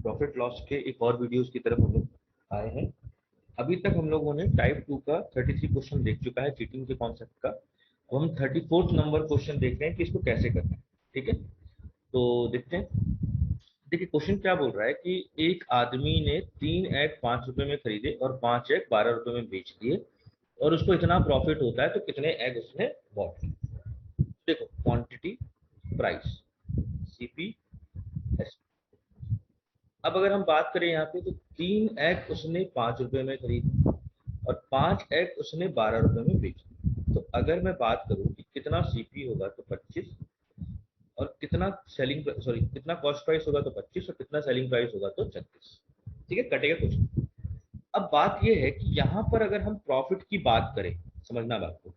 Profit loss के एक और वीडियोस की तरफ हम लोग आए हैं। अभी तक हम लोगों ने टाइप 2 का 33 क्वेश्चन देख चुका है चीटिंग के कॉन्सेप्ट का। अब हम 34th नंबर क्वेश्चन देख रहे हैं कि इसको कैसे करना है। ठीक है, तो देखते हैं। देखिए क्वेश्चन क्या बोल रहा है कि एक आदमी ने 3 एग 5 रुपए में खरीदे और 5 एग 12 रुपए में बेच दिए और उसको इतना प्रॉफिट होता है, तो कितने एग उसने बॉट। देखो क्वांटिटी, प्राइस, सीपी, एस। अब अगर हम बात करें यहाँ पे, तो 3 एग उसने 5 रुपए में खरीदी और 5 एग उसने 12 रुपए में बेची। तो अगर मैं बात करूं कि कितना सीपी होगा तो 25, और कितना सेलिंग सॉरी कितना कॉस्ट प्राइस होगा तो 25, और कितना सेलिंग प्राइस होगा तो 36। ठीक है, कटेगा कुछ। अब बात यह है कि यहाँ पर अगर हम प्रॉफिट की बात करें, समझना बात को,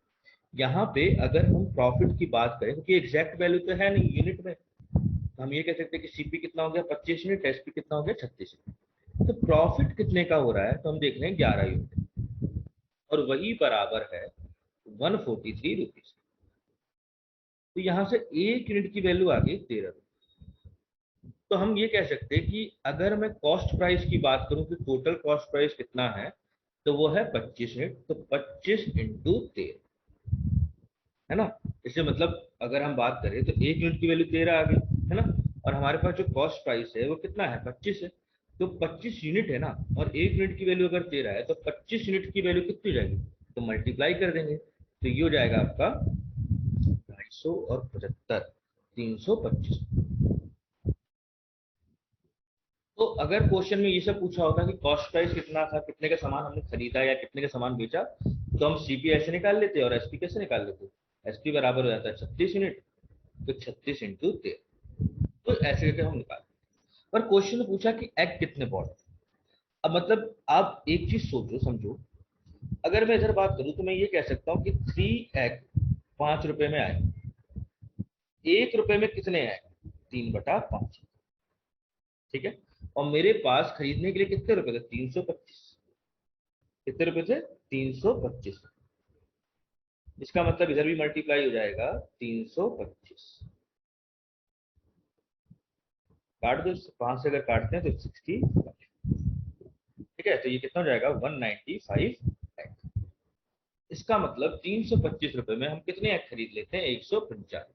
यहाँ पे अगर हम प्रॉफिट की बात करें, क्योंकि एग्जैक्ट वैल्यू तो है नहीं यूनिट में, तो हम ये कह सकते हैं कि सीपी कितना हो गया 25 यूनिट, एसपी कितना हो गया 36 यूनिट। तो प्रॉफिट कितने का हो रहा है, तो हम देख रहे हैं 11 यूनिट, और वही बराबर है 143 रुपीज। तो यहाँ से एक यूनिट की वैल्यू आ गई 13 रुपये। तो हम ये कह सकते हैं कि अगर मैं कॉस्ट प्राइस की बात करूं कि टोटल कॉस्ट प्राइस कितना है, तो वो है 25 यूनिट। तो 25 इंटू 13 है ना। इससे मतलब अगर हम बात करें तो एक यूनिट की वैल्यू 13 आ गई है ना, और हमारे पास जो कॉस्ट प्राइस है वो कितना है 25 है। तो 25 यूनिट है ना, और एक यूनिट की वैल्यू अगर 13 है, तो 25 यूनिट की वैल्यू कितनी हो जाएगी, तो मल्टीप्लाई कर देंगे, तो ये हो जाएगा आपका 250 और 75, 325। तो अगर क्वेश्चन में ये सब पूछा होता कि कॉस्ट प्राइस कितना था, कितने का सामान हमने खरीदा या कितने का सामान बेचा, तो हम सीपी ऐसे निकाल लेते और एसपी कैसे निकाल लेते। एसपी बराबर हो जाता है 36 यूनिट, तो 36 इंटू 13। तो ऐसे करके हम निकाल। पर क्वेश्चन में पूछा कि एग कितने बॉट। अब मतलब आप एक चीज सोचो समझो, अगर मैं इधर बात करूं तो मैं ये कह सकता हूँ कि 3 एग 5 रुपए में आए, 1 रुपए में कितने आए, 3/5। ठीक है, और मेरे पास खरीदने के लिए कितने रुपए थे, 325। कितने रुपए थे, 325। इसका मतलब इधर भी मल्टीप्लाई हो जाएगा 325। काट दो, 5 से अगर काटते हैं तो 60। ठीक है, तो ये कितना हो जाएगा 195 एग। इसका मतलब 325 रुपए में हम कितने एग खरीद लेते हैं, 195।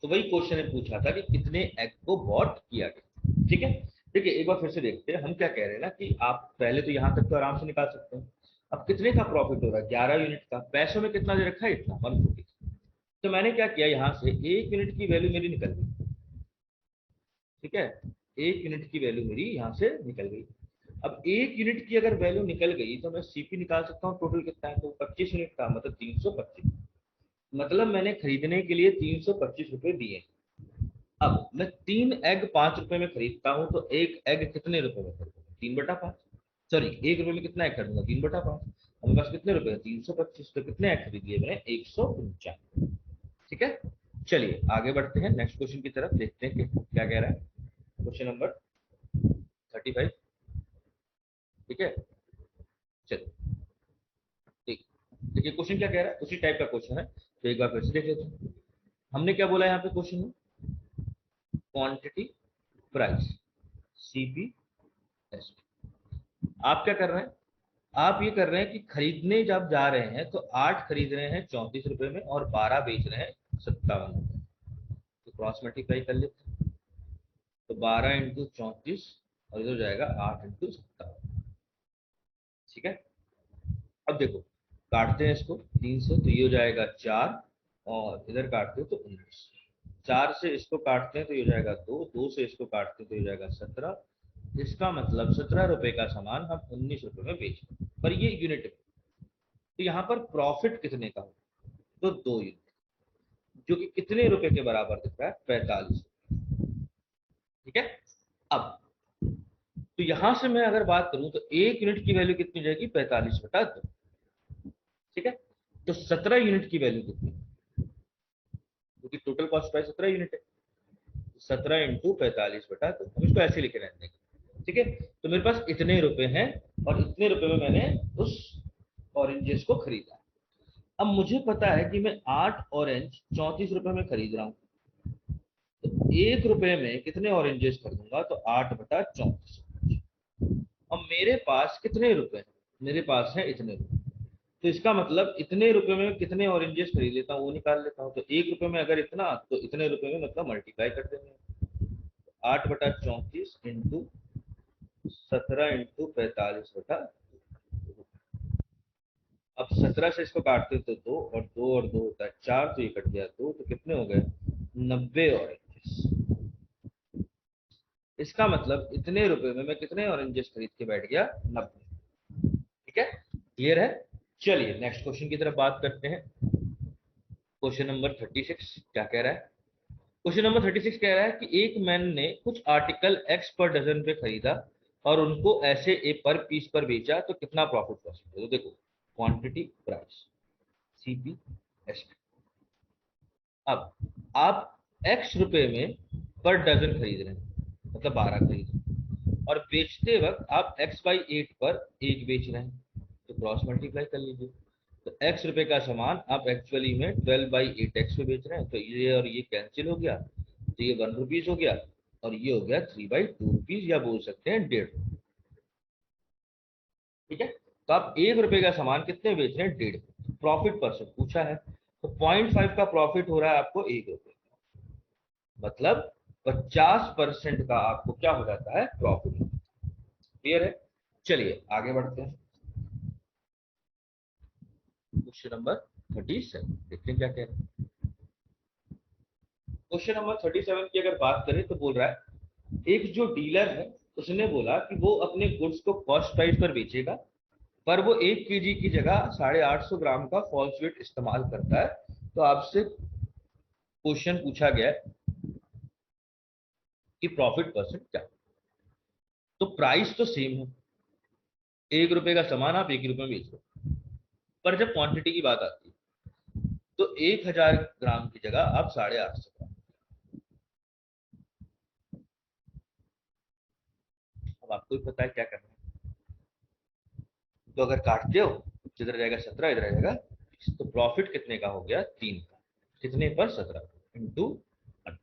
तो वही क्वेश्चन ने पूछा था कि कितने एग को बॉट किया गया। ठीक है, देखिए एक बार फिर से देखते हैं हम क्या कह रहे हैं ना, कि आप पहले तो यहां तक तो आराम से निकाल सकते हैं। अब कितने का प्रॉफिट हो रहा है, 11 यूनिट का, पैसों में कितना दे रखा है, इतना 140। तो मैंने क्या किया, यहाँ से एक यूनिट की वैल्यू मेरी निकल गई। ठीक है, एक यूनिट की वैल्यू मेरी यहाँ से निकल गई। अब एक यूनिट की अगर वैल्यू निकल गई तो मैं सीपी निकाल सकता हूँ टोटल कितना है, तो 25 यूनिट का मतलब 325। मतलब मैंने खरीदने के लिए 325 रुपए दिए। अब मैं 3 एग 5 रुपए में खरीदता हूँ, तो एक एग कितने रुपए में खरीदूंगा, 3/5। सॉरी, 1 रुपए में कितना एग खरीदूंगा, 3/5। हमारे पास कितने रुपए, 325। तो कितने एग खरीद लिए मैंने, 195। ठीक है, चलिए आगे बढ़ते हैं नेक्स्ट क्वेश्चन की तरफ, देखते हैं कि क्या कह रहा है। Question number 35। ठीक है, चलिए ठीक। देखिए क्वेश्चन क्या कह रहा है, उसी टाइप का क्वेश्चन है, तो एक बार फिर से देख लेते हैं। हमने क्या बोला यहाँ पे क्वेश्चन में, क्वांटिटी, प्राइस, सीपी, एस। आप क्या कर रहे हैं, आप ये कर रहे हैं कि खरीदने जब जा रहे हैं तो 8 खरीद रहे हैं 34 रुपए में और 12 बेच रहे हैं 57 रुपए। तो क्रॉस मल्टीप्लाई कर लेते हैं, तो 12 इंटू 34, और इधर हो जाएगा 8 इंटू 57। ठीक है, अब देखो काटते हैं इसको 3 से, तो ये हो जाएगा 4, और इधर काटते हैं तो 19। 4 से इसको काटते हैं तो ये हो जाएगा 2, 2 से इसको काटते हैं तो ये हो जाएगा 17। इसका मतलब 17 रुपए का सामान हम 19 रुपए में बेच रहे हैं, पर ये यूनिट में। तो यहाँ पर प्रॉफिट कितने का हो, तो 2 यूनिट, जो कि कितने रुपए के बराबर दिख रहा है, 45। ठीक है, अब तो यहां से मैं अगर बात करूं तो एक यूनिट की वैल्यू कितनी हो जाएगी, 45/2। ठीक है, तो 17 यूनिट की वैल्यू कितनी, क्योंकि टोटल कॉस्ट प्राइस 17 यूनिट है, 17 इंटू 45/2। हम इसको ऐसे लिखे रहते हैं। ठीक है, तो मेरे पास इतने रुपए हैं, और इतने रुपए में मैंने उस ऑरेंजेस को खरीदा। अब मुझे पता है कि मैं 8 ऑरेंज 34 रुपए में खरीद रहा हूँ, तो 1 रुपए में कितने ऑरेंजेस खरीदूंगा, तो 8/34। मेरे पास कितने रुपए हैं, मेरे पास है इतने रुपए, तो इसका मतलब इतने रुपए में कितने ऑरेंजेस खरीद लेता हूँ वो निकाल लेता हूँ। तो 1 रुपए में अगर इतना, तो इतने रुपए में मतलब मल्टीप्लाई कर देंगे। 8/34 इंटू 17 इंटू 45/, अब 17 से इसको काटते तो 2 और 2 और 2 होता है 4, तो ये कट गया 2, तो कितने हो गए 90 ऑरेंजेस। इसका मतलब इतने रुपए में मैं कितने ऑरेंजेस खरीद के बैठ गया 90। ठीक है, क्लियर है। चलिए नेक्स्ट क्वेश्चन की तरफ बात करते हैं। क्वेश्चन नंबर 36 क्या कह रहा है। क्वेश्चन नंबर 36 कह रहा है कि एक मैन ने कुछ आर्टिकल एक्स पर डजन पे खरीदा और उनको ऐसे ए पर पीस पर बेचा, तो कितना प्रॉफिट पॉसिबल है। तो देखो, क्वांटिटी, प्राइस, सीपी, एसपी। अब आप एक्स रुपए में पर डजन खरीद रहे हैं, मतलब 12 खरीद रहे हैं, और बेचते वक्त आप x/8 पर एक बेच रहे हैं, तो क्रॉस मल्टीप्लाई कर लीजिए। तो x रुपए का सामान आप एक्चुअली में 12/8x पे बेच रहे हैं, तो ये और ये कैंसिल हो गया, तो ये 1 रुपीज हो गया, और ये हो गया 3/2 रुपीज, या बोल सकते हैं 1.5। ठीक है, तो आप 1 रुपए का सामान कितने बेच रहे हैं, 1.5। प्रॉफिट परसेंट पूछा है, तो 0.5 का प्रॉफिट हो रहा है आपको 1 रुपए, मतलब 50% का आपको क्या हो जाता है, प्रॉफिट। क्लियर है। चलिए आगे बढ़ते हैं। क्वेश्चन नंबर 37 देखते हैं क्या कह रहे हैं। क्वेश्चन नंबर 37 की अगर बात करें तो बोल रहा है, एक जो डीलर है उसने बोला कि वो अपने गुड्स को कॉस्ट प्राइस पर बेचेगा, पर वो 1 kg की जगह 850 ग्राम का फॉल्स वेट इस्तेमाल करता है। तो आपसे क्वेश्चन पूछा गया है कि प्रॉफिट परसेंट क्या। तो प्राइस तो सेम है, 1 रुपए का सामान आप 1 रुपए में बेच रहे हो, पर जब क्वांटिटी की बात आती है तो 1000 ग्राम की जगह आप 850 ग्राम। अब आपको भी पता है क्या करना है, तो अगर काटते हो तो इधर जाएगा 17, इधर जाएगा 20, तो प्रॉफिट कितने का हो गया, 3 का। कितने पर, 17 इंटू, है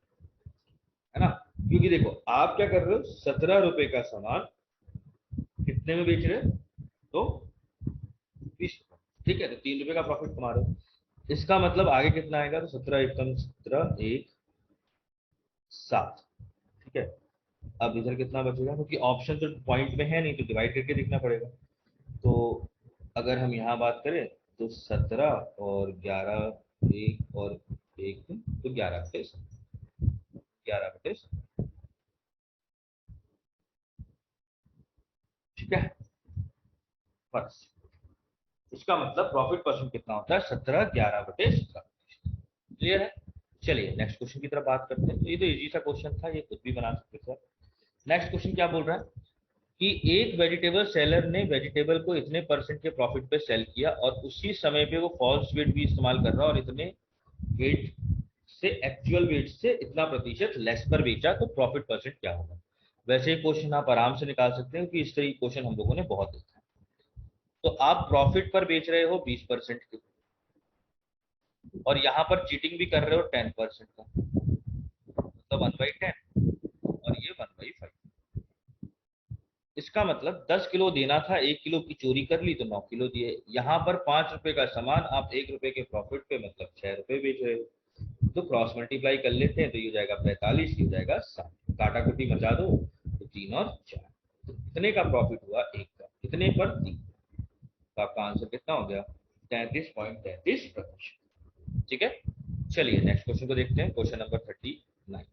ना। क्योंकि देखो आप क्या कर रहे हो, 17 रुपए का सामान कितने में बेच रहे हो, तो 20 रुपए। ठीक है, तो 3 रुपए का प्रॉफिट कमा रहे हो। इसका मतलब आगे कितना आएगा, तो 17 एकम 17 1 7। ठीक है, अब इधर कितना बचेगा, क्योंकि ऑप्शन तो पॉइंट में है नहीं, तो डिवाइड करके देखना पड़ेगा। तो अगर हम यहाँ बात करें तो 17 और 11 1 और 1, तो 11/7। ठीक है, बस इसका मतलब प्रॉफिट परसेंट कितना होता है, 17 11/17। क्लियर है। चलिए नेक्स्ट क्वेश्चन की तरफ बात करते हैं। तो ये तो इजी सा क्वेश्चन था, ये खुद भी बना सकते थे। नेक्स्ट क्वेश्चन क्या बोल रहा है कि एक वेजिटेबल सेलर ने वेजिटेबल को इतने परसेंट के प्रॉफिट पे सेल किया, और उसी समय पे वो फॉल्स वेट भी इस्तेमाल कर रहा है, और इतने वेट से, एक्चुअल वेट से इतना प्रतिशत लेस पर बेचा, तो प्रॉफिट परसेंट क्या होगा। वैसे ही क्वेश्चन आप आराम से निकाल सकते हैं, क्योंकि इस तरह क्वेश्चन हम लोगों ने बहुत देखा है। तो आप प्रॉफिट पर बेच रहे हो 20% की, और यहाँ पर चीटिंग भी कर रहे हो 10% का, मतलब 1/10, और ये 1/5। इसका मतलब 10 किलो देना था, 1 किलो की चोरी कर ली तो 9 किलो दिए। यहाँ पर 5 रुपए का सामान आप 1 रुपए के प्रॉफिट पे, मतलब 6 रुपए बेच रहे हो। तो क्रॉस मल्टीप्लाई कर लेते हैं, तो ये हो जाएगा 45, ये हो जाएगा 60, काटा कुटी मचा दो, तो 3 और 4। तो कितने का प्रॉफिट हुआ, 1 का, कितने पर, 3। तो आपका आंसर कितना हो गया, 33.33%। ठीक है, चलिए नेक्स्ट क्वेश्चन को देखते हैं। Question number 39।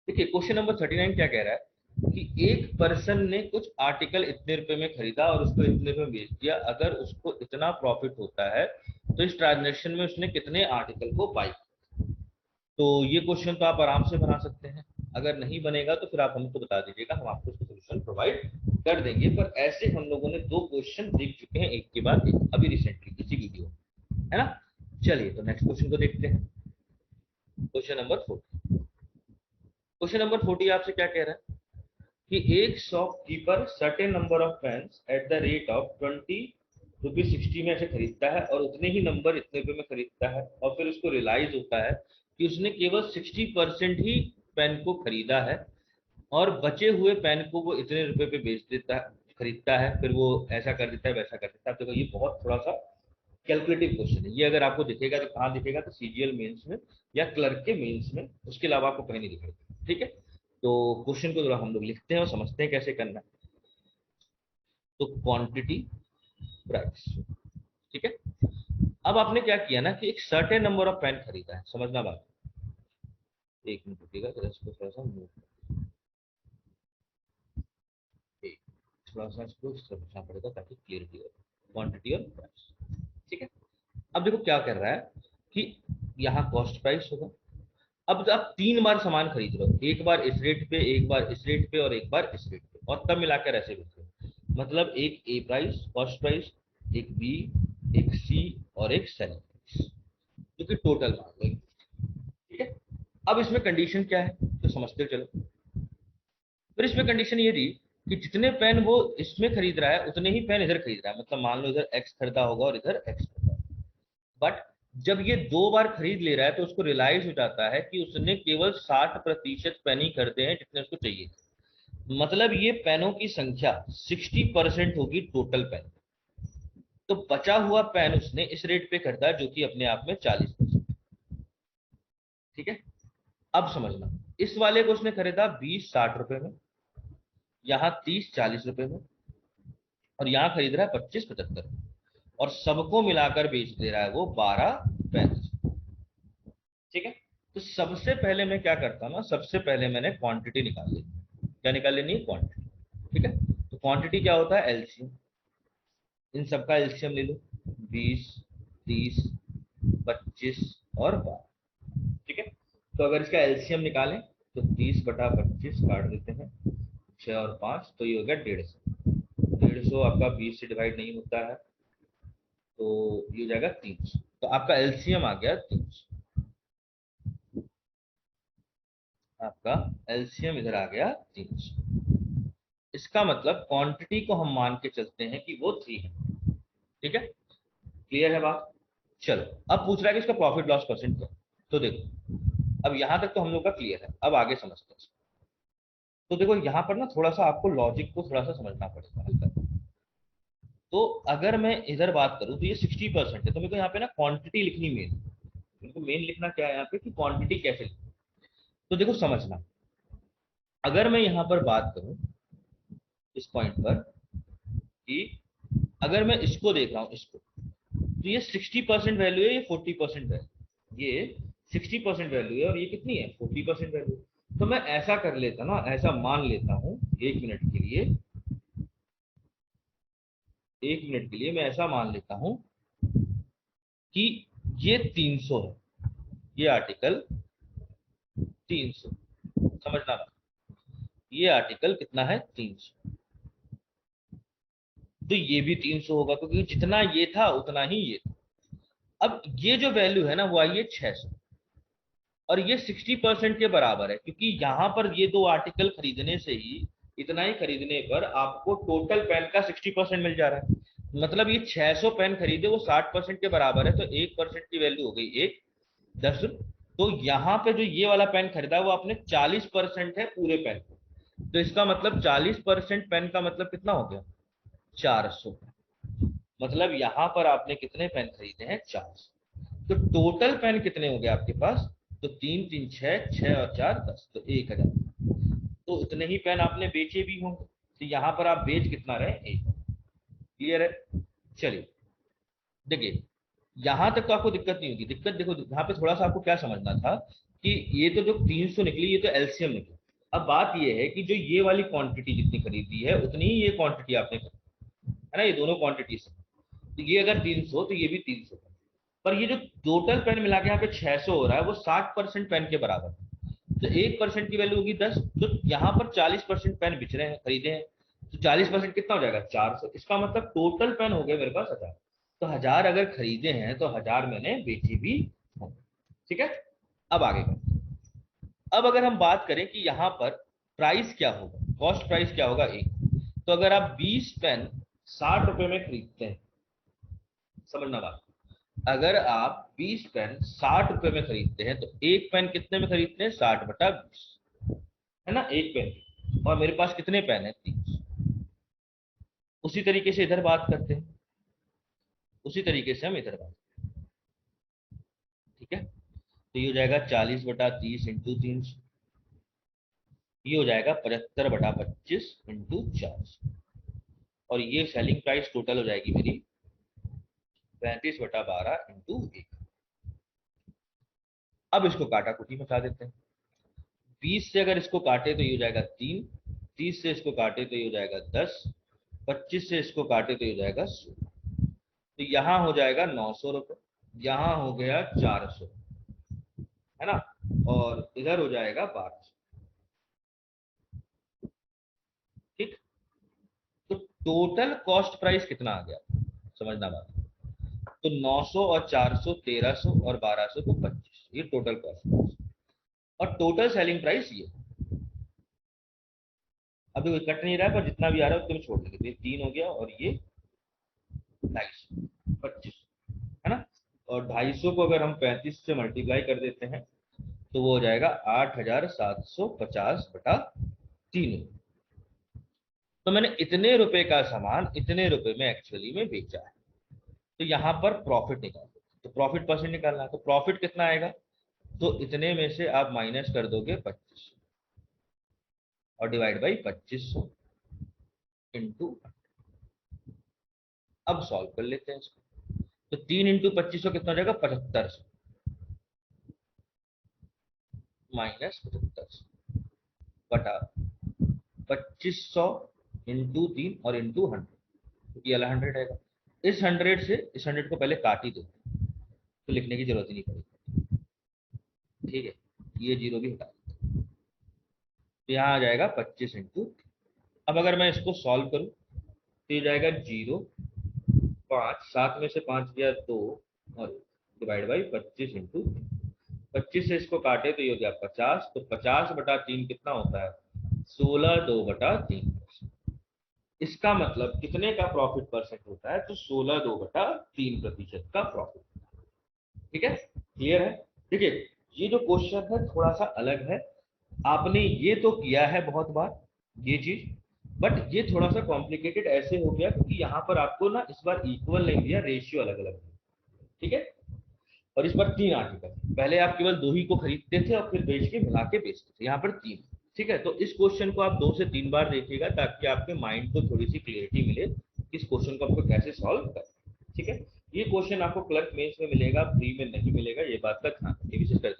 देखिए क्वेश्चन नंबर 39 क्या कह रहा है कि एक पर्सन ने कुछ आर्टिकल इतने रुपए में खरीदा और उसको इतने रुपए में बेच दिया, अगर उसको इतना प्रॉफिट होता है तो इस ट्रांजेक्शन में उसने कितने आर्टिकल को बाई। तो ये क्वेश्चन तो आप आराम से बना सकते हैं, अगर नहीं बनेगा तो फिर आप हमको बता दीजिएगा, हम आपको उसका सोल्यूशन प्रोवाइड कर देंगे। पर ऐसे हम लोगों ने 2 क्वेश्चन देख चुके हैं, एक के बाद एक, अभी रिसेंटली इसी वीडियो, है ना। चलिए तो नेक्स्ट क्वेश्चन को देखते हैं। Question number 40। क्वेश्चन नंबर 40 आपसे क्या कह रहा है कि एक shopkeeper certain number of pens at the rate of 20 rupees 60 में से खरीदता है, और उतने ही नंबर इतने रुपए में खरीदता है, और फिर उसको रियलाइज होता है कि उसने केवल 60% ही पेन को खरीदा है, और बचे हुए पेन को वो इतने रुपए पे बेच देता है, खरीदता है, फिर वो ऐसा कर देता है वैसा कर देता है। तो ये बहुत थोड़ा सा कैलकुलेटिव क्वेश्चन है। ये अगर आपको दिखेगा तो कहाँ दिखेगा, तो सीजीएल मेंस में या क्लर्क के मेंस में, उसके अलावा आपको कहीं नहीं दिखेगा। ठीक है, तो क्वेश्चन को जरा हम लोग लिखते हैं और समझते हैं कैसे करना है। तो क्वांटिटी प्राइस, ठीक है। अब आपने क्या किया ना कि एक सर्टेन नंबर ऑफ पेन खरीदा है, समझना बात। एक मिनट रुकिएगा, तो इसको थोड़ा सा मूव, थोड़ा सा इसको समझना पड़ेगा ताकि क्लियरिटी हो, क्वांटिटी और प्राइस। ठीक है, अब देखो क्या कर रहा है कि यहाँ कॉस्ट प्राइस होगा। अब आप 3 बार सामान खरीद रहे हो, एक बार इस रेट पे, एक बार इस रेट पे और एक बार इस रेट पे, और तब मिलाकर ऐसे बेच रहे हो। मतलब एक ए प्राइस कॉस्ट प्राइस, एक बी, एक सी और एक सेलिंग प्राइस, जो कि टोटल मान लो। ठीक है, अब इसमें कंडीशन क्या है तो समझते चलो। फिर इसमें कंडीशन ये थी कि जितने पेन वो इसमें खरीद रहा है उतने ही पेन इधर खरीद रहा है। मतलब मान लो इधर एक्स खरीदा होगा और इधर एक्स खरीदा, बट जब ये 2 बार खरीद ले रहा है तो उसको रियलाइज हो जाता है कि उसने केवल 60% पेन ही खरीदे हैं जितने उसको चाहिए थे। मतलब ये पेनों की संख्या 60% होगी टोटल पेन। तो बचा हुआ पेन उसने इस रेट पे खरीदा जो कि अपने आप में 40%। ठीक है, अब समझना, इस वाले को उसने खरीदा 20 60 रुपए में, यहाँ 30 40 रुपए में, और यहाँ खरीद रहा है 25 75, और सबको मिलाकर बेच दे रहा है वो 12 35। ठीक है, तो सबसे पहले मैं क्या करता हूँ ना, सबसे पहले मैंने क्वांटिटी निकाल ली। क्या निकाल लेनी है, क्वांटिटी। ठीक है, तो क्वांटिटी क्या होता है, एलसीएम। इन सबका एलसीएम ले लो, 20 30 25 और 12। ठीक है, तो अगर इसका एलसीएम निकालें तो 30/25 काट देते हैं, 6 और 5, तो ये हो गया 150। 150 आपका 20 से डिवाइड नहीं होता है, तो ये हो जाएगा 300। तो आपका एलसीएम आ गया 300। आपका एलसीएम इधर आ गया 300। इसका मतलब क्वांटिटी को हम मान के चलते हैं कि वो 3 है। ठीक है, क्लियर है बात। चलो, अब पूछ रहा है कि इसका प्रॉफिट लॉस परसेंट क्या है। तो देखो, अब यहां तक तो हम लोग का क्लियर है, अब आगे समझते हैं। तो देखो यहाँ पर ना थोड़ा सा आपको लॉजिक को थोड़ा सा समझना पड़ेगा हल्का। तो अगर मैं इधर बात करूं तो ये 60% है, तो मेरे को यहाँ पे ना क्वांटिटी लिखनी मेन, मेरे को मेन लिखना क्या है यहाँ पे कि क्वांटिटी कैसे लिखनी। तो देखो समझना, अगर मैं यहाँ पर बात करूं इस पॉइंट पर कि अगर मैं इसको देख रहा हूं, इसको, तो ये 60% वैल्यू है, ये 40% वैल्यू, ये 60% वैल्यू है और ये कितनी है, 40% वैल्यू। तो मैं ऐसा कर लेता ना, ऐसा मान लेता हूं, 1 मिनट के लिए, 1 मिनट के लिए मैं ऐसा मान लेता हूं कि ये 300 है, ये आर्टिकल 300, समझना, ये आर्टिकल कितना है, 300। तो ये भी 300 होगा क्योंकि जितना ये था उतना ही ये था। अब ये जो वैल्यू है ना वो आई है 600, और ये 60% के बराबर है, क्योंकि यहां पर ये 2 आर्टिकल खरीदने से ही, इतना ही खरीदने पर आपको टोटल पेन का 60% मिल जा रहा है। मतलब ये 600 पेन खरीदे, वो 60% के बराबर है, तो 1% की वैल्यू हो गई 10। तो यहाँ पे जो ये वाला पेन खरीदा वो आपने 40% है पूरे पेन। तो इसका मतलब 40% पेन का मतलब कितना हो गया, 400। मतलब यहाँ पर आपने कितने पेन खरीदे हैं, 400। तो टोटल पेन कितने हो गए आपके पास, तो 3 3 6, 6 और 4 10, तो 1000। तो उतने ही पेन आपने बेचे भी होंगे, तो यहाँ पर आप बेच कितना रहे, 1। क्लियर है। चलिए देखिए, यहां तक तो आपको दिक्कत नहीं होगी। दिक्कत देखो यहाँ पे थोड़ा सा आपको क्या समझना था कि ये तो जो 300 निकली ये तो एलसीएम निकली। अब बात ये है कि जो ये वाली क्वांटिटी जितनी खरीदी है उतनी ही ये क्वांटिटी आपने खरीदी है ना, ये दोनों क्वांटिटी से। तो ये अगर 300 तो ये भी 300 है। पर ये जो टोटल पेन मिला के यहाँ पे 600 हो रहा है वो 60% पेन के बराबर है। तो 1% की वैल्यू होगी 10, तो यहाँ पर 40% पेन बिच रहे हैं, खरीदे हैं। तो 40% कितना हो जाएगा, 400। इसका मतलब टोटल पेन हो गए मेरे पास 1000। तो 1000 अगर खरीदे हैं तो 1000 मैंने बेचे भी होंगे। ठीक है, अब आगे बढ़ते हैं। अब अगर हम बात करें कि यहाँ पर प्राइस क्या होगा, कॉस्ट प्राइस क्या होगा एक, तो अगर आप 20 पेन 60 रुपए में खरीदते हैं, समझना बात, अगर आप 20 पेन 60 रुपए में खरीदते हैं तो एक पेन कितने में खरीदते हैं, 60/20, है ना, एक पेन। और मेरे पास कितने पेन है, 300। उसी तरीके से इधर बात करते हैं, उसी तरीके से हम इधर बात, ठीक है। तो ये हो जाएगा 40/30 इंटू 300, ये हो जाएगा 75/25 इंटू 400, और ये सेलिंग प्राइस टोटल हो जाएगी मेरी 35/12 इंटू 1। अब इसको काटा कुटी बता देते हैं। 20 से अगर इसको काटे तो ये हो जाएगा 3, 30 से इसको काटे तो ये हो जाएगा 10, 25 से इसको काटे तो ये हो जाएगा 16। तो यहाँ हो जाएगा 900 रुपये, यहाँ हो गया 400, है ना, और इधर हो जाएगा 1200। ठीक। तो टोटल कॉस्ट प्राइस कितना आ गया, समझना बात। तो 900 और 400 1300 और 1200 तो 25, ये टोटल कॉस्ट प्राइस। और टोटल सेलिंग प्राइस ये, अभी कोई कट नहीं रहा है, पर जितना भी आ रहा है उसको छोड़ देंगे। तो ये 3 हो गया और ये 250, 25, है ना। और 250 को अगर हम 35 से मल्टीप्लाई कर देते हैं तो वो हो जाएगा 8750/3। तो मैंने इतने रुपए का सामान इतने रुपए में एक्चुअली में बेचा है। तो यहाँ पर प्रॉफिट निकालो, तो प्रॉफिट परसेंट निकालना है। तो प्रॉफिट कितना आएगा, तो इतने में से आप माइनस कर दोगे 25 और डिवाइड बाई 2500 इंटू। अब सॉल्व कर लेते हैं इसको। तो 3 इंटू 2500 कितना हो जाएगा, 7500 माइनस 7500 बटा 2500 इंटू 3 और इंटू 100, ये वाला 100 आएगा। इस 100 से इस 100 को पहले काट ही दो, तो लिखने की जरूरत ही नहीं पड़ेगी, ठीक है। ये जीरो भी हटा दो, तो यहाँ आ जाएगा 25 इंटू। अब अगर मैं इसको सॉल्व करूं तो ये जाएगा 0, 5, 7 में से 5 गया 2, और डिवाइड बाई 25 इंटू। 25 से इसको काटे तो ये हो गया 50, तो 50/3 कितना होता है, 16/2/3। इसका मतलब कितने का प्रॉफिट परसेंट होता है, तो 16/2/3% का प्रॉफिट। ठीक है, क्लियर है। देखिए, ये जो क्वेश्चन है थोड़ा सा अलग है। आपने ये तो किया है बहुत बार ये चीज, बट ये थोड़ा सा कॉम्प्लिकेटेड ऐसे हो गया क्योंकि यहाँ पर आपको ना इस बार इक्वल नहीं दिया, रेशियो अलग अलग है, ठीक है। और इस बार 3 आर्टिकल, पहले आप केवल 2 ही को खरीदते थे और फिर बेच के मिला के बेचते थे, यहाँ पर 3। ठीक है, तो इस क्वेश्चन को आप 2 से 3 बार देखिएगा ताकि आपके माइंड को थोड़ी सी क्लियरिटी मिले कि इस क्वेश्चन को आपको कैसे सॉल्व करना है। ठीक है, ये क्वेश्चन आपको क्लर्क मेंस में मिलेगा, फ्री में नहीं मिलेगा, ये बात का ध्यान रखिए विशेष कर।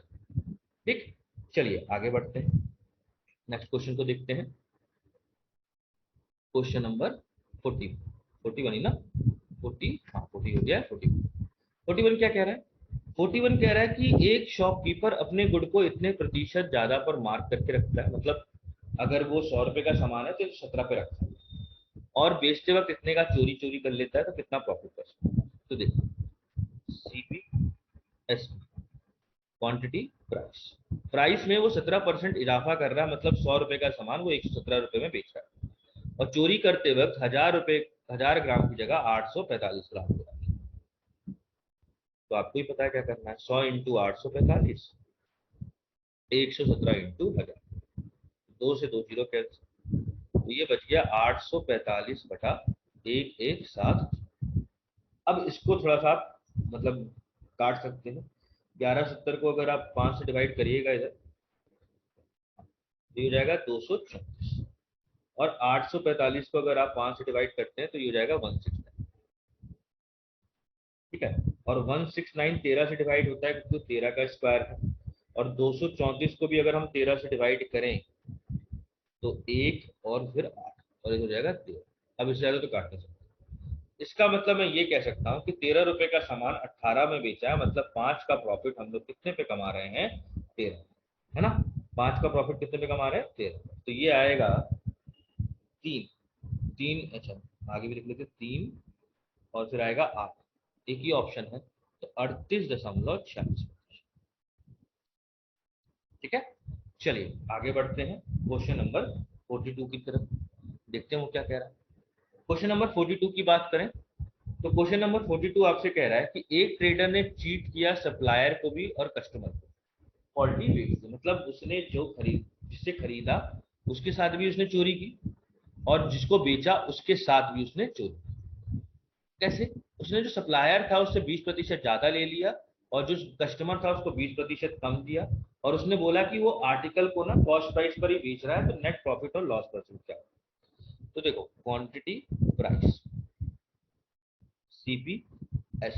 ठीक, चलिए आगे बढ़ते हैं, नेक्स्ट क्वेश्चन को देखते हैं। क्वेश्चन नंबर 40, 41 ही ना, 40, हाँ 40 हो गया, 41 क्या कह रहा है। 41 कह रहा है कि एक शॉपकीपर अपने गुड को इतने प्रतिशत ज्यादा पर मार्क करके रखता है, मतलब अगर वो 100 रुपए का सामान है तो 17 पे रखता है, और बेचते वक्त इतने का चोरी चोरी कर लेता है, तो कितना प्रॉफिट कर सकता है। तो देखो, CP S, quantity, price. Price में वो 17% इजाफा कर रहा है, मतलब 100 रुपए का सामान वो 117 रुपए में बेच रहा है, और चोरी करते वक्त 1000 ग्राम की जगह 845 ग्राम हो रहा है। तो आपको ही पता है क्या करना है, 100 इंटू 845, 117 इंटू 1000, 2 से 2 जीरो कैंसिल, तो ये बच गया 845/117। अब इसको थोड़ा सा आप मतलब काट सकते हैं। 1170 को अगर आप 5 से डिवाइड करिएगा इधर, तो ये हो जाएगा 234, और 845 को अगर आप 5 से डिवाइड करते हैं तो ये हो जाएगा 169। ठीक है, और 169 13 से डिवाइड होता है क्योंकि 13 का स्क्वायर है, और 234 को भी अगर हम 13 से डिवाइड करें तो 1 और फिर 8, और ये हो जाएगा 13। अब इससे ज्यादा तो काट नहीं सकते। इसका मतलब मैं ये कह सकता हूँ कि 13 रुपए का सामान 18 में बेचा है, मतलब 5 का प्रॉफिट हम लोग कितने पे कमा रहे हैं, 13, है ना। 5 का प्रॉफिट कितने पे कमा रहे हैं, 13। तो ये आएगा 3, 3, अच्छा आगे भी लिख लेते 3, और फिर आएगा 8, एक ही ऑप्शन है, तो 38.46। ठीक है, चलिए आगे बढ़ते हैं क्वेश्चन नंबर 42 की तरफ, देखते हैं वो क्या कह रहा है। क्वेश्चन नंबर 42 की बात करें तो क्वेश्चन नंबर 42 आपसे कह रहा है कि एक ट्रेडर ने चीट किया सप्लायर को भी और कस्टमर को, फॉल्टी वेट से, मतलब उसने जो जिससे खरीदा उसके साथ भी उसने चोरी की, और जिसको बेचा उसके साथ भी उसने चोरी की। कैसे? उसने जो सप्लायर था उससे 20% ज्यादा ले लिया, और जो कस्टमर था उसको 20% कम दिया, और उसने बोला कि वो आर्टिकल को ना कॉस्ट प्राइस पर ही बेच रहा है, तो नेट प्रॉफिट और लॉस परसेंट क्या है? तो देखो, quantity price, CP, S,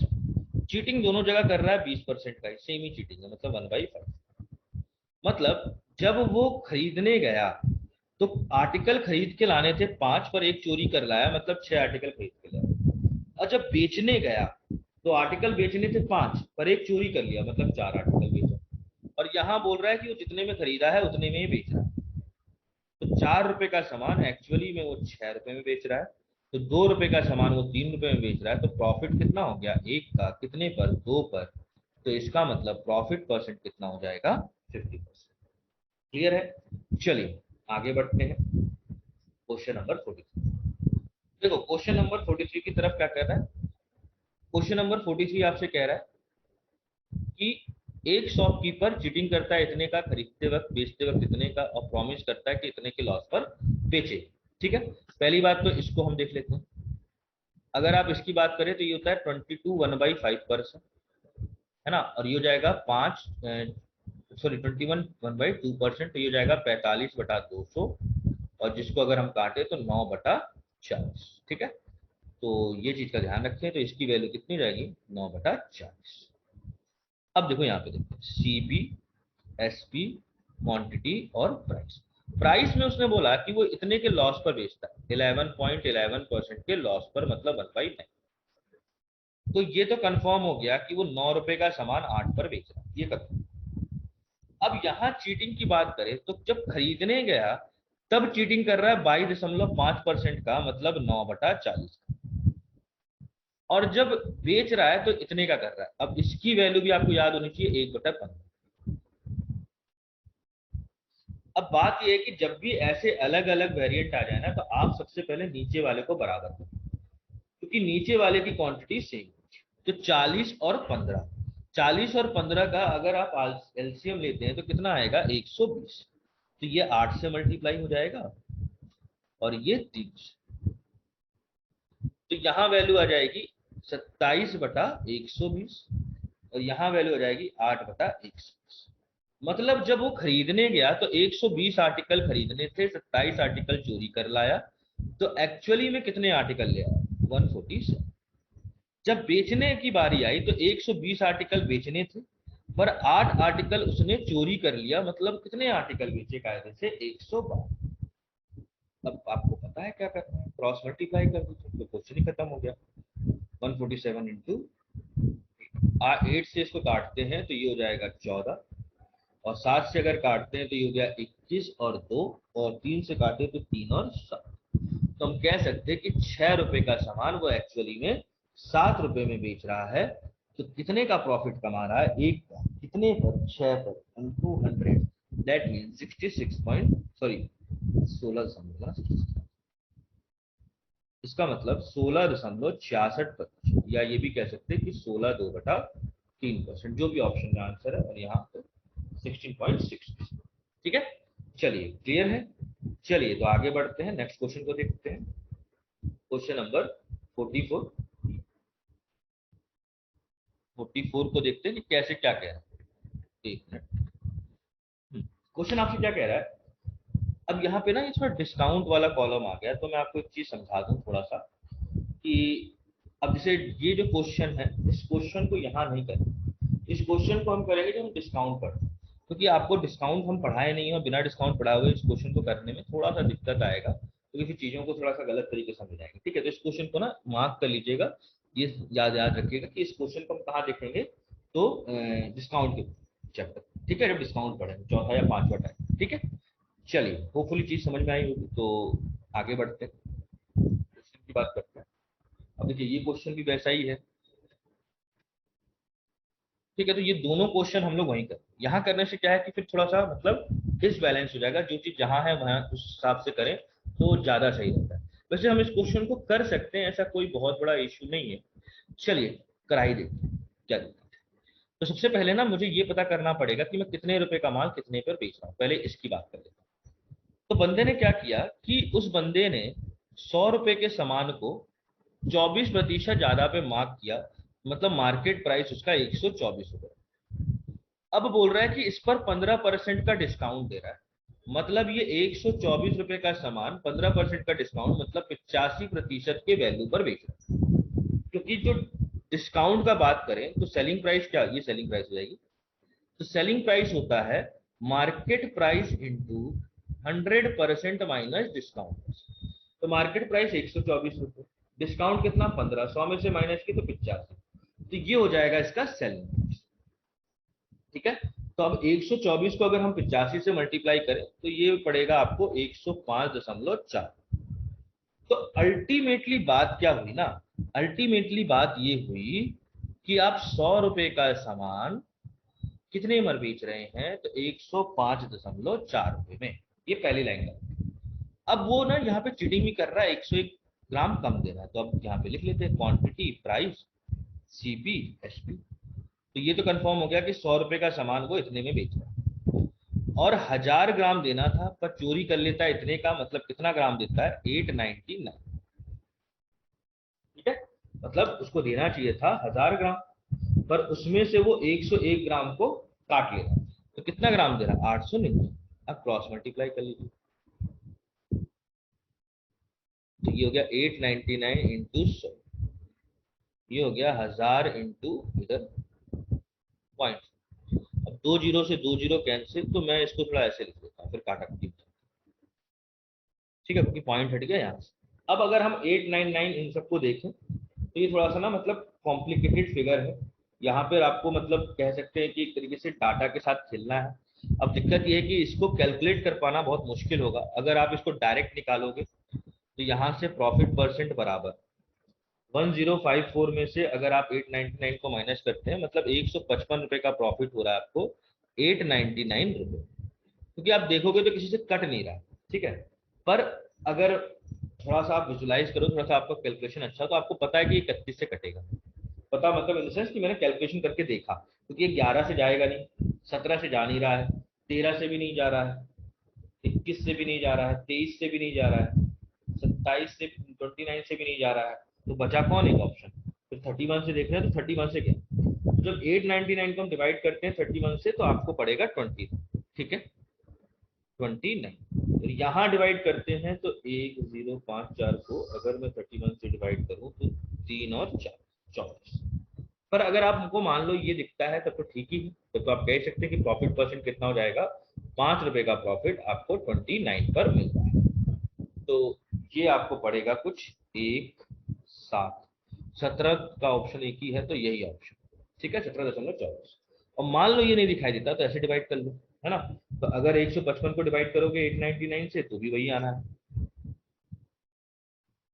cheating दोनों जगह कर रहा है 20% का, सेम ही चीटिंग है, मतलब 1/5। मतलब जब वो खरीदने गया तो आर्टिकल खरीद के लाने थे 5, पर एक चोरी कर लाया, मतलब 6 आर्टिकल खरीद के लाया। और जब बेचने गया तो आर्टिकल बेचने थे 5, पर एक चोरी कर लिया, मतलब 4 आर्टिकल बेचा। और यहाँ बोल रहा है कि वो जितने में खरीदा है उतने में ही बेच रहा है। तो 4 रुपए का सामान एक्चुअली में वो 6 रुपए में बेच रहा है। तो 2 रुपए का सामान वो 3 रुपए में बेच रहा है। तो प्रॉफिट कितना हो गया? एक का कितने पर? 2 पर। तो इसका मतलब प्रॉफिट परसेंट कितना हो जाएगा? 50%। क्लियर है? चलिए आगे बढ़ते हैं। Question number 43। देखो क्वेश्चन नंबर 43 की तरफ क्या कह रहा है? क्वेश्चन नंबर 43 आपसे कह रहा है कि एक शॉपकीपर चीटिंग करता है इतने का खरीदते वक्त, बेचते वक्त इतने का, और प्रॉमिस करता है कि इतने के लॉस पर बेचे। ठीक है, पहली बात तो इसको हम देख लेते हैं। अगर आप इसकी बात करें तो ये होता है 22 1/5%, है ना, और ये हो जाएगा 5, सॉरी 21 1/2%, तो ये हो जाएगा 45/200, और जिसको अगर हम काटे तो 9/40। ठीक है, तो ये चीज का ध्यान रखें। तो इसकी वैल्यू कितनी रहेगी? 9/40। अब देखो यहाँ पे देखो, सीपी, एसपी, क्वांटिटी और प्राइस। प्राइस में उसने बोला कि वो इतने के लॉस पर बेचता है, 11.11% के लॉस पर, मतलब 1/9। तो ये तो कंफर्म हो गया कि वो 9 रुपए का सामान 8 पर बेच रहा है, ये कंफर्म। अब यहाँ चीटिंग की बात करें तो जब खरीदने गया तब चीटिंग कर रहा है 22.5% का, मतलब 9/40। और जब बेच रहा है तो इतने का कर रहा है। अब इसकी वैल्यू भी आपको याद होनी चाहिए, 1/15। अब बात यह है कि जब भी ऐसे अलग अलग वेरिएंट आ जाए ना, तो आप सबसे पहले नीचे वाले को बराबर करें, क्योंकि नीचे वाले की क्वांटिटी सेम। तो 40 और 15, 40 और 15 का अगर आप एलसीएम लेते हैं तो कितना आएगा? 120। तो ये 8 से मल्टीप्लाई हो जाएगा, और ये 30। तो यहाँ वैल्यू आ जाएगी 27/120, और यहाँ वैल्यू आ जाएगी 8/120। मतलब जब वो खरीदने गया तो 120 आर्टिकल खरीदने थे, 27 आर्टिकल चोरी कर लाया। तो एक्चुअली में कितने आर्टिकल ले आया? 147। जब बेचने की बारी आई तो 120 आर्टिकल बेचने थे, पर 8 आर्टिकल उसने चोरी कर लिया, मतलब कितने आर्टिकल बेचे कायदे से? 112। अब आपको पता है क्या करना है, क्रॉस मल्टीप्लाई कर दीजिए तो क्वेश्चन ही खत्म हो गया। 147 इंटू 8 से इसको काटते हैं तो ये हो जाएगा 14, और 7 से अगर काटते हैं तो ये हो गया 21 और 2, और 3 से काटे तो 3 और 7। तो हम कह सकते हैं कि 6 रुपए का सामान वो एक्चुअली में 7 रुपए में बेच रहा है। तो कितने का प्रॉफिट कमा रहा है? एक का कितने पर? 6 पर, into 100, that mean 66 point, sorry 16, इसका मतलब 16.66%, या ये भी कह सकते हैं कि 16/2/3%, जो भी ऑप्शन का आंसर है, और यहाँ पे 16.6। ठीक है, चलिए क्लियर है। चलिए तो आगे बढ़ते हैं, नेक्स्ट क्वेश्चन को देखते हैं। Question number 44। 44 को देखते हैं कि कैसे क्या कह रहा है। एक मिनट। क्वेश्चन आपसे क्या कह रहा है? अब यहाँ पे ना ये थोड़ा डिस्काउंट वाला कॉलम आ गया, तो मैं आपको एक चीज समझा दूं थोड़ा सा, कि अब जैसे ये जो क्वेश्चन है, इस क्वेश्चन को यहाँ नहीं करेंगे, इस क्वेश्चन को हम करेंगे जब हम डिस्काउंट पढ़ें, क्योंकि आपको डिस्काउंट हम पढ़ाए नहीं है, बिना डिस्काउंट पढ़ाए हुए इस क्वेश्चन को करने में थोड़ा सा दिक्कत आएगा, क्योंकि फिर चीजों को थोड़ा सा गलत तरीके से समझ जाएंगे। ठीक है, तो इस क्वेश्चन को ना मार्क कर लीजिएगा, ये याद याद रखिएगा कि इस क्वेश्चन को हम कहाँ देखेंगे, तो डिस्काउंट के चैप्टर। ठीक है, जब डिस्काउंट पढ़ेंगे, चौथा या पांचवा टाइम। ठीक है, चलिए होपफुली चीज समझ में आई होगी, तो आगे बढ़ते हैं, क्वेश्चन की बात करते हैं। अब देखिए ये क्वेश्चन भी वैसा ही है। ठीक है, तो ये दोनों क्वेश्चन हम लोग वहीं कर, यहाँ करने से क्या है कि फिर थोड़ा सा मतलब डिसबैलेंस हो जाएगा, जो चीज जहां है वहां उस हिसाब से करें तो ज्यादा सही रहता है। वैसे हम इस क्वेश्चन को कर सकते हैं, ऐसा कोई बहुत बड़ा इश्यू नहीं है। चलिए करा ही देते हैं, क्या दिक्कत है। तो सबसे पहले ना मुझे ये पता करना पड़ेगा कि मैं कितने रुपए का माल कितने पर बेच रहा हूँ, पहले इसकी बात कर लेता हूँ। तो बंदे ने क्या किया कि उस बंदे ने 100 रुपए के सामान को 24% ज्यादा पे मार्क किया, मतलब मार्केट प्राइस उसका 124 रुपए। अब बोल रहा है कि इस पर 15% का डिस्काउंट दे रहा है, मतलब ये 124 रुपए का सामान 15% का डिस्काउंट मतलब 85% के वैल्यू पर बेच रहा है। क्योंकि जो डिस्काउंट का बात करें तो सेलिंग प्राइस क्या, ये सेलिंग प्राइस हो जाएगी। तो सेलिंग प्राइस होता है market price into 100% minus discount. तो मार्केट प्राइस 124 रुपए, डिस्काउंट कितना 15, 100 में से माइनस की तो 85, तो ये हो जाएगा इसका सेलिंग प्राइस। ठीक है, तो अब 124 को अगर हम 85 से मल्टीप्लाई करें तो ये पड़ेगा आपको 105.4। तो अल्टीमेटली बात क्या हुई ना, अल्टीमेटली बात ये हुई कि आप 100 रुपए का सामान कितने में बेच रहे हैं, तो 105.4 रुपए में। ये पहली लाइन का। अब वो ना यहाँ पे चीटिंग भी कर रहा है, 101 ग्राम कम दे रहा है, तो अब यहाँ पे लिख लेते हैं क्वांटिटी प्राइस सीपी एसपी। तो ये तो कंफर्म हो गया कि 100 रुपए का सामान वो इतने में बेच रहा है, और 1000 ग्राम देना था पर चोरी कर लेता है इतने का, मतलब कितना ग्राम देता है 899। ठीक है, मतलब उसको देना चाहिए था 1000 ग्राम, पर उसमें से वो 101 ग्राम को काट ले रहा है, तो कितना ग्राम दे रहा है 899। अब क्रॉस मल्टीप्लाई कर लीजिए, तो ये हो गया 899 इंटू 100, ये हो गया 1000 इंटू इधर पॉइंट। अब 2 जीरो से 2 जीरो कैंसिल, तो मैं इसको थोड़ा ऐसे लिख देता हूँ, फिर काटा कुटी। ठीक है, क्योंकि पॉइंट हट गया यहाँ से। अब अगर हम 899 इन सबको देखें तो ये थोड़ा सा ना मतलब कॉम्प्लिकेटेड फिगर है, यहाँ पर आपको मतलब कह सकते हैं कि एक तरीके से डाटा के साथ खेलना है। अब दिक्कत ये है कि इसको कैलकुलेट कर पाना बहुत मुश्किल होगा, अगर आप इसको डायरेक्ट निकालोगे तो यहाँ से प्रॉफिट परसेंट बराबर 1054 में से अगर आप 899 को माइनस करते हैं, मतलब 155 रुपए का प्रॉफिट हो रहा है आपको 899 रुपए, क्योंकि आप देखोगे तो किसी से कट नहीं रहा है। ठीक है, पर अगर थोड़ा सा आप विजुलाइज करो, थोड़ा सा आपका कैलकुलेशन अच्छा, तो आपको पता है कि 31 से कटेगा। पता मतलब इन द सेंस कि मैंने कैलकुलेशन करके देखा, क्योंकि ये 11 से जाएगा नहीं, 17 से जा नहीं रहा है, 13 से भी नहीं जा रहा है, 21 से भी नहीं जा रहा है, 23 से भी नहीं जा रहा है, 27 से 29 से भी नहीं जा रहा है, तो बचा कौन एक ऑप्शन, फिर 31 से देख रहे हैं तो 31 से क्या, जब 899 को हम डिवाइड करते हैं 31 से तो आपको पड़ेगा 20। ठीक है, 29, तो यहाँ डिवाइड करते हैं तो 1054 को अगर मैं 31 से डिवाइड करूँ तो 3 और 4 24। पर अगर आप हमको मान लो ये दिखता है तब तो ठीक ही है, तब तो आप कह सकते हैं कि प्रॉफिट परसेंट कितना हो जाएगा, 5 रुपए का प्रॉफिट आपको 29 पर मिल रहा है। तो ये आपको पड़ेगा कुछ 1,717 का ऑप्शन एक ही है, तो यही ऑप्शन। ठीक है, 17.24। और मान लो ये नहीं दिखाई देता तो ऐसे डिवाइड कर लो, है ना। तो अगर 155 को डिवाइड करोगे 899 से तो भी वही आना है,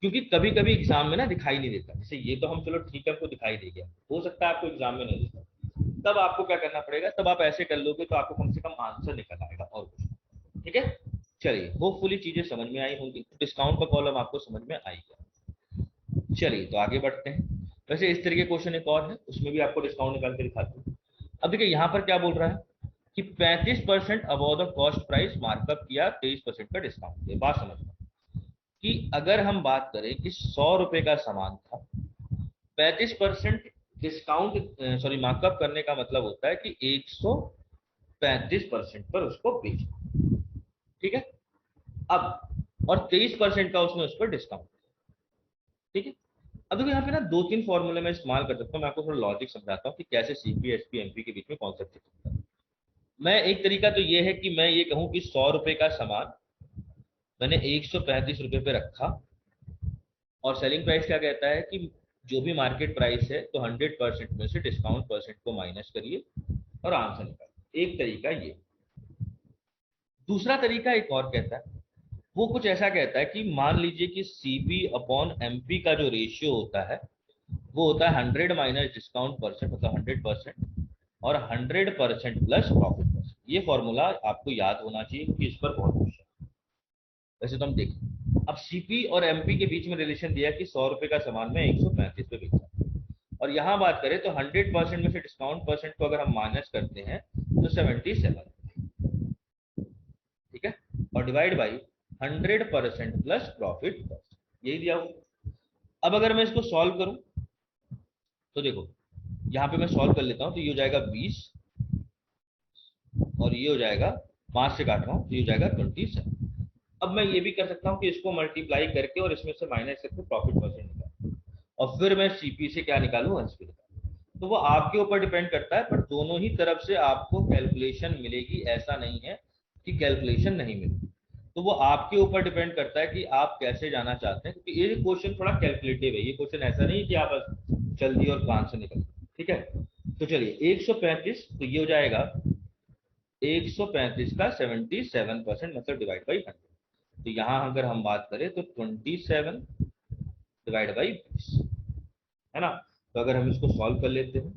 क्योंकि कभी कभी एग्जाम में ना दिखाई नहीं देता, जैसे ये तो हम चलो ठीक है आपको दिखाई दे गया, हो सकता है आपको एग्जाम में नहीं दिखा, तब आपको क्या करना पड़ेगा, तब आप ऐसे कर लोगे तो आपको कम से कम आंसर निकल आएगा और कुछ। ठीक है, चलिए होपफुली चीजें समझ में आई होंगी, डिस्काउंट का कॉलम आपको समझ में आई गया। चलिए तो आगे बढ़ते हैं। वैसे इस तरीके क्वेश्चन एक और है, उसमें भी आपको डिस्काउंट निकाल के दिखाते हैं। अब देखिए यहाँ पर क्या बोल रहा है कि 35% above the cost price markup किया, 23% का डिस्काउंट है। बात समझना कि अगर हम बात करें कि 100 रुपए का सामान था, 35% डिस्काउंट सॉरी मार्कअप करने का मतलब होता है कि 135% पर उसको बेचना। ठीक है, अब और 23% का उसने उस पर डिस्काउंट। ठीक है, अब देखो यहाँ पे ना दो तीन फॉर्मूले में इस्तेमाल कर सकता हूँ, मैं आपको थोड़ा लॉजिक समझाता हूँ कि कैसे सीपी एसपी एमपी के बीच में कॉन्सेप्ट दिखता है। मैं एक तरीका तो ये है कि मैं ये कहूँ कि 100 रुपए का सामान मैंने 135 रुपए पे रखा, और सेलिंग प्राइस क्या कहता है कि जो भी मार्केट प्राइस है तो 100% में से डिस्काउंट परसेंट को माइनस करिए और आंसर निकालिए। एक तरीका ये। दूसरा तरीका एक और कहता है, वो कुछ ऐसा कहता है कि मान लीजिए कि सीपी अपॉन एमपी का जो रेशियो होता है वो होता है 100 माइनस डिस्काउंट परसेंट, मतलब 100%, और 100% प्लस प्रॉफिट परसेंट। ये फॉर्मूला आपको याद होना चाहिए क्योंकि इस पर बहुत क्वेश्चन। वैसे तो हम देखें, अब सीपी और एमपी के बीच में रिलेशन दिया कि 100 रुपए का सामान में 135 पे बेचा, और यहाँ बात करें तो 100% में से डिस्काउंट परसेंट को अगर हम माइनस करते हैं तो 77। ठीक है, और divide by 100% plus profit cost, यही दिया हुआ। अब अगर मैं इसको सॉल्व करूं तो देखो यहाँ पे मैं सॉल्व कर लेता हूँ, तो ये हो जाएगा 20 और ये हो जाएगा 5 से काट रहा हूँ तो ये हो जाएगा 27। अब मैं ये भी कर सकता हूँ कि इसको मल्टीप्लाई करके और इसमें से माइनस करके प्रॉफिट परसेंट निकाल, और फिर मैं सीपी से क्या निकालूं, एसपी निकालूं। तो वो आपके ऊपर डिपेंड करता है, पर दोनों ही तरफ से आपको कैलकुलेशन मिलेगी, ऐसा नहीं है कि कैलकुलेशन नहीं मिलेगी। तो वो आपके ऊपर डिपेंड करता है कि आप कैसे जाना चाहते हैं, क्योंकि ये क्वेश्चन थोड़ा कैलकुलेटिव है। ये क्वेश्चन ऐसा नहीं है कि आप बस चल दिए और कान से निकल, ठीक है। तो चलिए 135, तो ये हो जाएगा 135 का 77% मतलब डिवाइड बाई 100। तो यहां अगर हम बात करें तो 27 डिवाइड बाई 20, है ना। तो अगर हम इसको सॉल्व कर लेते हैं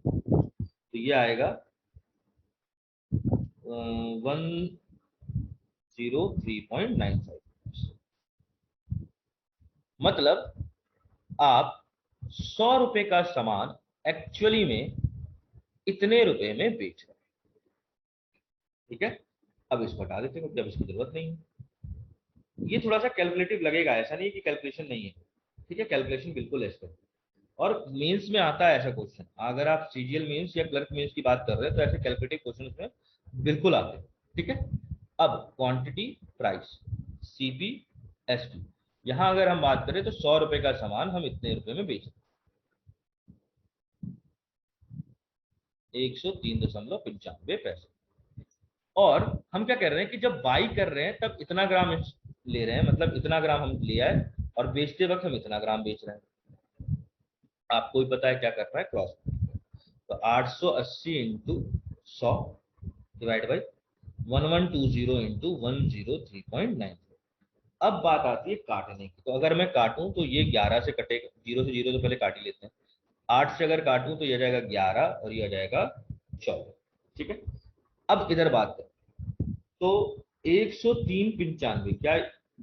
तो ये आएगा 103.95। मतलब आप 100 रुपए का सामान एक्चुअली में इतने रुपए में बेच रहे हैं, ठीक है। अब इसको हटा देते हैं जब इसकी जरूरत नहीं है। ये थोड़ा सा कैलकुलेटिव लगेगा, ऐसा नहीं है कि कैलकुलेशन नहीं है, ठीक है, कैलकुलेशन बिल्कुल है इसका। और मेंस में आता है ऐसा क्वेश्चन, अगर आप सीजीएल मेंस या क्लर्क मेंस की बात कर रहे हैं तो ऐसे कैलकुलेटिव क्वेश्चन उसमें बिल्कुल आते हैं, ठीक है। अब क्वांटिटी, प्राइस, सीपी, एसपी, यहां अगर हम बात करें तो 100 रुपए का सामान हम इतने रुपए में बेच रहे हैं, 103.95 पैसे। और हम क्या कर रहे हैं कि जब बाई कर रहे हैं तब इतना ग्राम ले रहे हैं, मतलब इतना ग्राम हम ले आए, और बेचते वक्त हम इतना ग्राम बेच रहे हैं। आपको भी पता है क्या करना है, क्रॉस। तो 880 इंटू 100 डिवाइड बाई 1120 इंटू 103.9। अब बात आती है काटने की। तो अगर मैं काटूं तो ये 11 से कटेगा, 0 से 0 तो पहले काट ही लेते हैं। 8 से अगर काटूं तो ये जाएगा 11 और ये आ जाएगा 14, ठीक है। अब इधर बात करें तो 103.95 क्या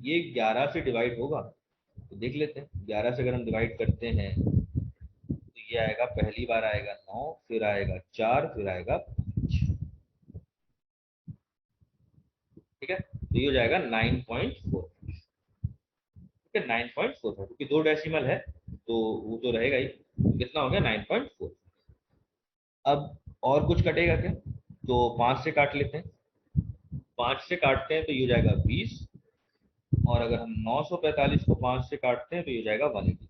ये 11 से डिवाइड होगा, तो देख लेते हैं। 11 से अगर हम डिवाइड करते हैं तो ये आएगा, पहली बार आएगा 9, फिर आएगा 4, फिर आएगा 5, ठीक है। तो ये हो जाएगा 9.4, ठीक है, 9.45, क्योंकि दो डेसिमल है तो वो तो रहेगा ही। कितना हो गया, 9.4। अब और कुछ कटेगा क्या, तो 5 से काट लेते हैं। 5 से काटते हैं तो ये हो जाएगा 20, और अगर हम 945 को 5 से काटते हैं तो ये हो जाएगा 180,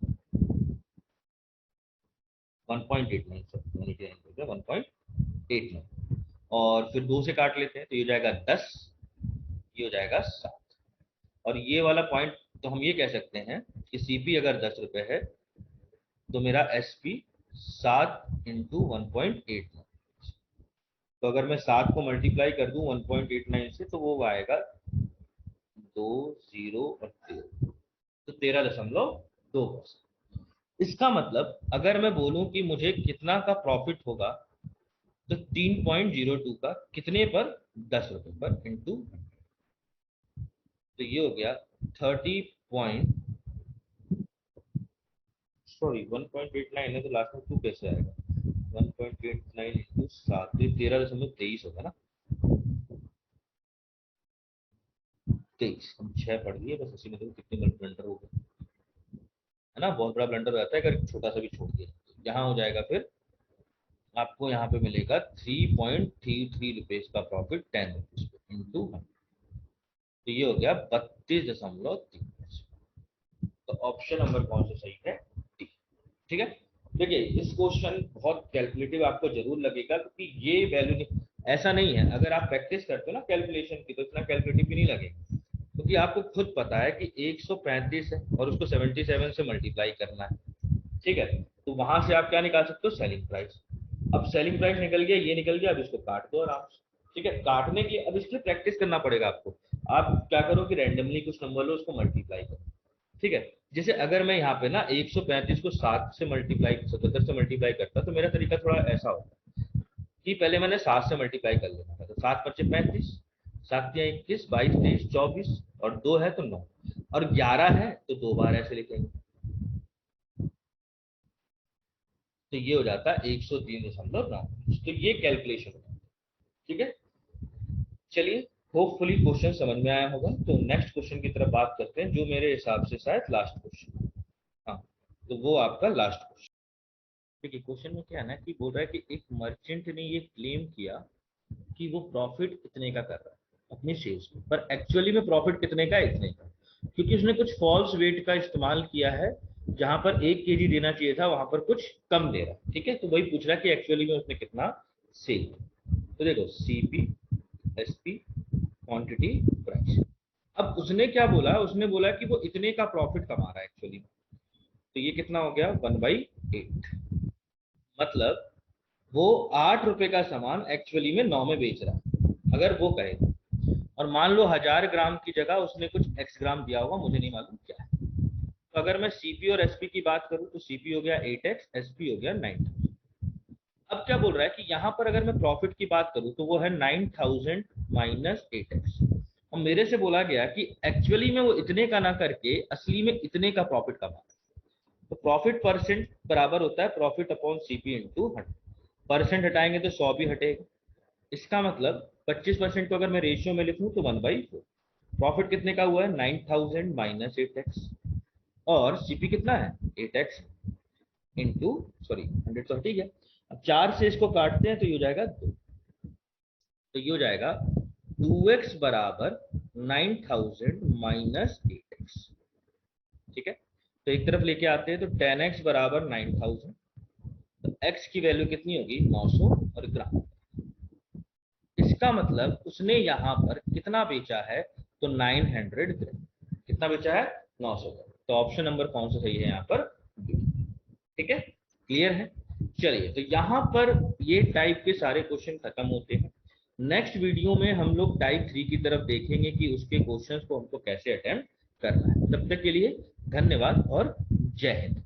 1.89, सर 1.89, और फिर 2 से काट लेते हैं तो ये हो जाएगा 10, ये हो जाएगा 7। और ये वाला पॉइंट, तो हम ये कह सकते हैं कि सीपी अगर 10 रुपए है तो मेरा एसपी 7 × 1.89। तो अगर मैं 7 को मल्टीप्लाई कर दूं 1.89 से तो वो आएगा 20 और 13, तो 13.2%। इसका मतलब अगर मैं बोलूं कि मुझे कितना का प्रॉफिट होगा, तो 3.02 का कितने पर, 10 रुपए पर इंटू, तो ये हो गया 30 सॉरी 1.89 है तो लास्ट में 2 कैसे आएगा, 1.89 इंटू 7, तो 13.23 होगा ना, 23। हम 6 पढ़ लिए बस, उसी में देखो कितने ब्लंडर हो गए, है ना। बहुत बड़ा ब्लंडर हो जाता है अगर छोटा सा भी छोड़ दिया। यहाँ हो जाएगा फिर आपको यहाँ पे मिलेगा 3.33 रुपीज का प्रॉफिट 10 रुपीज इंटू 100, तो ये हो गया 32.3। तो ऑप्शन नंबर कौन सा सही है, डी, ठीक है। देखिए इस क्वेश्चन बहुत कैलकुलेटिव आपको जरूर लगेगा, क्योंकि ये वैल्यू ऐसा नहीं है, अगर आप प्रैक्टिस करते हो ना कैलकुलेशन की तो इतना कैलकुलेटिव भी नहीं लगेगा, क्योंकि आपको खुद पता है कि 135 है और उसको 77 से मल्टीप्लाई करना है, ठीक है। तो वहां से आप क्या निकाल सकते हो, सेलिंग प्राइस। अब सेलिंग प्राइस निकल गया, ये निकल गया, अब इसको काट दो आराम से, ठीक है। काटने के लिए अब इसके लिए प्रैक्टिस करना पड़ेगा आपको। आप क्या करो कि रैंडमली कुछ नंबर लो, उसको मल्टीप्लाई करो, ठीक है। जैसे अगर मैं यहाँ पे ना 135 को 7 से मल्टीप्लाई, 77 से मल्टीप्लाई करता तो मेरा तरीका थोड़ा ऐसा होता कि पहले मैंने 7 से मल्टीप्लाई कर लेना था, तो 7 × 5 = 35, 7 × 1 = 21, 22, और 2 है तो 9, और 11 है तो 2 बार ऐसे लिखेंगे, तो ये हो जाता है 103.9। तो ये कैलकुलेशन है, ठीक है। चलिए होपफुली क्वेश्चन समझ में आया होगा। तो नेक्स्ट क्वेश्चन की तरफ बात करते हैं, जो मेरे हिसाब से शायद लास्ट क्वेश्चन। हाँ, तो वो आपका लास्ट क्वेश्चन। देखिए क्वेश्चन में क्या है ना कि बोल रहा है कि एक मर्चेंट ने ये क्लेम किया कि वो प्रॉफिट इतने का कर रहा है अपनी सेल्स में, पर एक्चुअली में प्रॉफिट कितने का है, इतने का, क्योंकि उसने कुछ फॉल्स वेट का इस्तेमाल किया है, जहां पर 1 kg देना चाहिए था वहां पर कुछ कम दे रहा है। ठीक है, तो वही पूछ रहा है कि एक्चुअली में उसने कितना सेल। तो देखो सीपी, एसपी, क्वांटिटी, प्राइस। अब उसने क्या बोला, उसने बोला कि वो इतने का प्रॉफिट कमा रहा है एक्चुअली। तो ये कितना हो गया, 1/8। मतलब वो 8 रुपए का सामान एक्चुअली में 9 में बेच रहा है, अगर वो कहे। और मान लो 1000 ग्राम की जगह उसने कुछ एक्स ग्राम दिया होगा, मुझे नहीं मालूम क्या है। तो अगर मैं सीपी और एसपी की बात करूं तो सीपी हो गया 8x, एसपी हो गया 9000। अब क्या बोल रहा है कि यहां पर अगर मैं प्रॉफिट की बात करूं तो वो है 9000 माइनस 8x। और मेरे से बोला गया कि एक्चुअली में वो इतने का ना करके असली में इतने का प्रॉफिट कमा। तो प्रॉफिट परसेंट बराबर होता है profit upon CP into 100। Percent हटाएंगे तो 100 भी हटेगा। इसका मतलब 25% को अगर मैं रेशियो में लिखूं तो 1/4। प्रॉफिट कितने का हुआ है, 9000 माइनस 8x। और सीपी कितना है, 8x इंटू, सॉरी 100 तो ठीक है। अब 4 से इसको काटते हैं तो ये हो जाएगा 2। तो ये हो जाएगा 2x बराबर 9000 माइनस 8x। ठीक है, तो एक तरफ लेके आते हैं तो 10x बराबर 9000। तो x की वैल्यू कितनी होगी, 900 और ग्राम। इसका मतलब उसने यहां पर कितना बेचा है, तो 900 ग्राम। कितना बेचा है, 900 ग्राम। तो ऑप्शन नंबर कौन सा सही है यहाँ पर, ठीक है, क्लियर है। चलिए, तो यहाँ पर ये टाइप के सारे क्वेश्चन खत्म होते हैं। नेक्स्ट वीडियो में हम लोग टाइप 3 की तरफ देखेंगे कि उसके क्वेश्चंस को हमको कैसे अटेम्प्ट करना है। तब तक के लिए धन्यवाद और जय हिंद।